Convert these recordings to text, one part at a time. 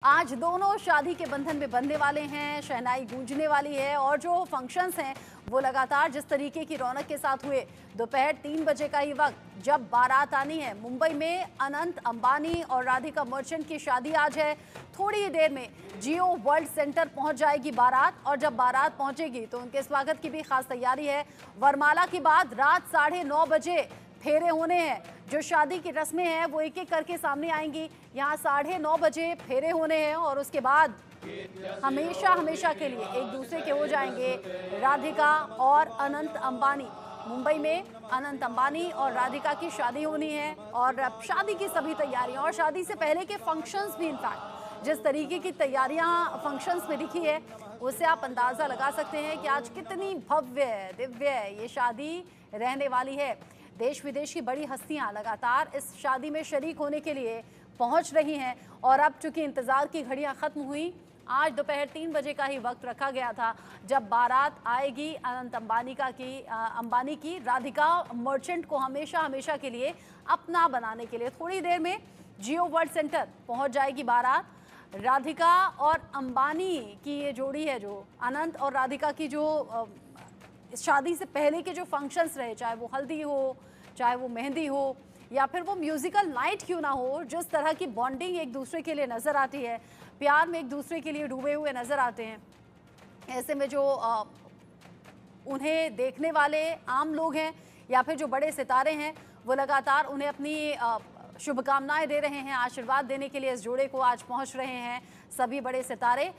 आज दोनों शादी के बंधन में बंधने वाले हैं, शहनाई गूंजने वाली है और जो फंक्शंस हैं वो लगातार जिस तरीके की रौनक के साथ हुए। दोपहर 3 बजे का ही वक्त जब बारात आनी है। मुंबई में अनंत अंबानी और राधिका मर्चेंट की शादी आज है। थोड़ी ही देर में जियो वर्ल्ड सेंटर पहुंच जाएगी बारात और जब बारात पहुंचेगी तो उनके स्वागत की भी खास तैयारी है। वरमाला के बाद रात 9:30 बजे फेरे होने हैं। जो शादी की रस्में हैं वो एक एक करके सामने आएंगी। यहाँ 9:30 बजे फेरे होने हैं और उसके बाद हमेशा हमेशा के लिए एक दूसरे के हो जाएंगे राधिका और अनंत अंबानी। मुंबई में अनंत अंबानी और राधिका की शादी होनी है और शादी की सभी तैयारियां और शादी से पहले के फंक्शंस भी, इनफैक्ट जिस तरीके की तैयारियां फंक्शंस में दिखी है उससे आप अंदाजा लगा सकते हैं कि आज कितनी भव्य दिव्य ये शादी रहने वाली है। देश विदेश की बड़ी हस्तियां लगातार इस शादी में शरीक होने के लिए पहुंच रही हैं और अब चूंकि इंतजार की घड़ियां खत्म हुई, आज दोपहर 3 बजे का ही वक्त रखा गया था जब बारात आएगी अनंत अंबानी की राधिका मर्चेंट को हमेशा हमेशा के लिए अपना बनाने के लिए। थोड़ी देर में जियो वर्ल्ड सेंटर पहुंच जाएगी बारात। राधिका और अंबानी की ये जोड़ी है, जो अनंत और राधिका की जो शादी से पहले के जो फंक्शंस रहे, चाहे वो हल्दी हो, चाहे वो मेहंदी हो या फिर वो म्यूजिकल नाइट क्यों ना हो, जिस तरह की बॉन्डिंग एक दूसरे के लिए नज़र आती है, प्यार में एक दूसरे के लिए डूबे हुए नज़र आते हैं। ऐसे में जो उन्हें देखने वाले आम लोग हैं या फिर जो बड़े सितारे हैं वो लगातार उन्हें अपनी शुभकामनाएं दे रहे हैं, आशीर्वाद देने के लिए इस जोड़े को आज पहुंच रहे हैं सभी बड़े सितारे।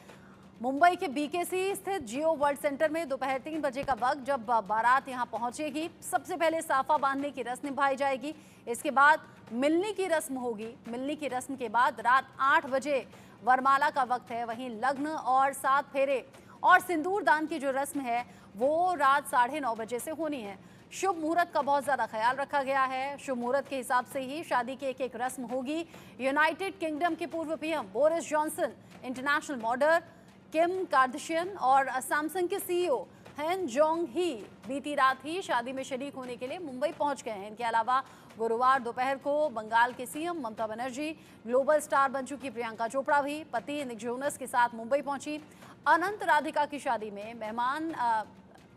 मुंबई के बीकेसी स्थित जियो वर्ल्ड सेंटर में दोपहर 3 बजे का वक्त जब बारात यहां पहुंचेगी, सबसे पहले साफा बांधने की रस्म निभाई जाएगी। इसके बाद मिलने की रस्म होगी। मिलने की रस्म के बाद रात 8 बजे वरमाला का वक्त है। वहीं लग्न और 7 फेरे और सिंदूर दान की जो रस्म है वो रात 9:30 बजे से होनी है। शुभ मुहूर्त का बहुत ज़्यादा ख्याल रखा गया है। शुभ मुहूर्त के हिसाब से ही शादी की एक एक रस्म होगी। यूनाइटेड किंगडम के पूर्व PM Boris Johnson, international model Kim Kardashian और सैमसंग के सीईओ हेन जोंग ही बीती रात ही शादी में शरीक होने के लिए मुंबई पहुंच गए हैं। इनके अलावा गुरुवार दोपहर को बंगाल के CM Mamata Banerjee, global star बन चुकी प्रियंका चोपड़ा भी पति निक जोनस के साथ मुंबई पहुंची। अनंत राधिका की शादी में मेहमान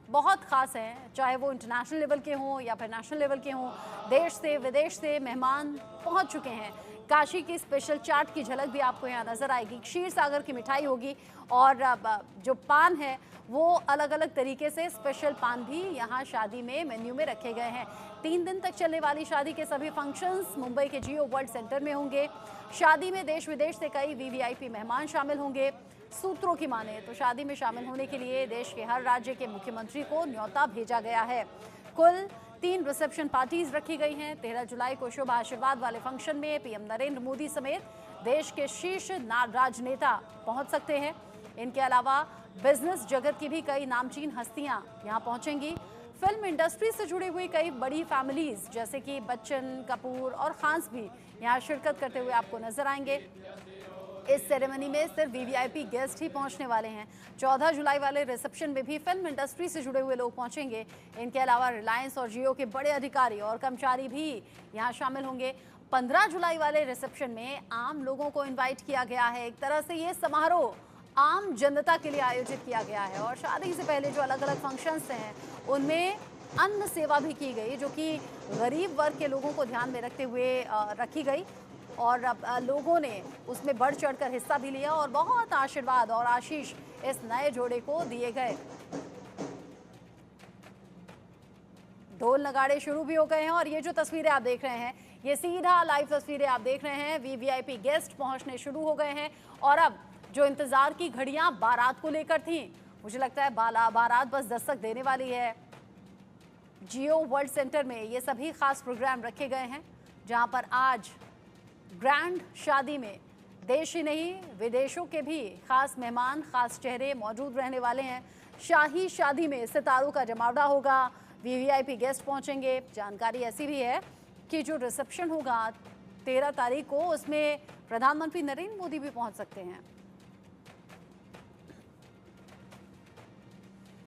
बहुत खास हैं, चाहे वो इंटरनेशनल लेवल के हों या फिर नेशनल लेवल के हों। देश से विदेश से मेहमान पहुंच चुके हैं। काशी की स्पेशल चाट की झलक भी आपको यहाँ नजर आएगी। क्षीर सागर की मिठाई होगी और जो पान है वो अलग अलग तरीके से स्पेशल पान भी यहाँ शादी में मेन्यू में रखे गए हैं। 3 दिन तक चलने वाली शादी के सभी फंक्शंस मुंबई के जियो वर्ल्ड सेंटर में होंगे। शादी में देश विदेश से कई वीवीआईपी मेहमान शामिल होंगे। सूत्रों की माने तो शादी में शामिल होने के लिए देश के हर राज्य के मुख्यमंत्री को न्योता भेजा गया है। कुल 3 रिसेप्शन पार्टीज रखी गई हैं। 13 जुलाई को शुभ आशीर्वाद वाले फंक्शन में पीएम नरेंद्र मोदी समेत देश के शीर्ष राजनेता पहुंच सकते हैं। इनके अलावा बिजनेस जगत की भी कई नामचीन हस्तियां यहां पहुंचेंगी। फिल्म इंडस्ट्री से जुड़ी हुई कई बड़ी फैमिलीज जैसे कि बच्चन, कपूर और खान्स भी यहां शिरकत करते हुए आपको नजर आएंगे। इस सेरेमनी में सिर्फ वीवीआईपी गेस्ट ही पहुंचने वाले हैं। 14 जुलाई वाले रिसेप्शन में भी फिल्म इंडस्ट्री से जुड़े हुए लोग पहुंचेंगे। इनके अलावा रिलायंस और जियो के बड़े अधिकारी और कर्मचारी भी यहां शामिल होंगे। 15 जुलाई वाले रिसेप्शन में आम लोगों को इन्वाइट किया गया है। एक तरह से ये समारोह आम जनता के लिए आयोजित किया गया है और शादी से पहले जो अलग अलग फंक्शंस हैं उनमें अन्न सेवा भी की गई, जो कि गरीब वर्ग के लोगों को ध्यान में रखते हुए रखी गई और लोगों ने उसमें बढ़ चढ़कर हिस्सा भी लिया और बहुत आशीर्वाद और आशीष इस नए जोड़े को दिए गए। ढोल नगाड़े शुरू भी हो गए हैं और ये जो तस्वीरें आप देख रहे हैं ये सीधा लाइव तस्वीरें आप देख रहे हैं। वीवीआईपी गेस्ट पहुंचने शुरू हो गए हैं और अब जो इंतजार की घड़ियां बारात को लेकर थी, मुझे लगता है बारात बस दस्तक देने वाली है। जियो वर्ल्ड सेंटर में ये सभी खास प्रोग्राम रखे गए हैं जहां पर आज ग्रैंड शादी में देश ही नहीं विदेशों के भी खास मेहमान, खास चेहरे मौजूद रहने वाले हैं। शाही शादी में सितारों का जमावड़ा होगा, वीवीआईपी गेस्ट पहुंचेंगे। जानकारी ऐसी भी है कि जो रिसेप्शन होगा 13 तारीख को, उसमें प्रधानमंत्री नरेंद्र मोदी भी पहुंच सकते हैं।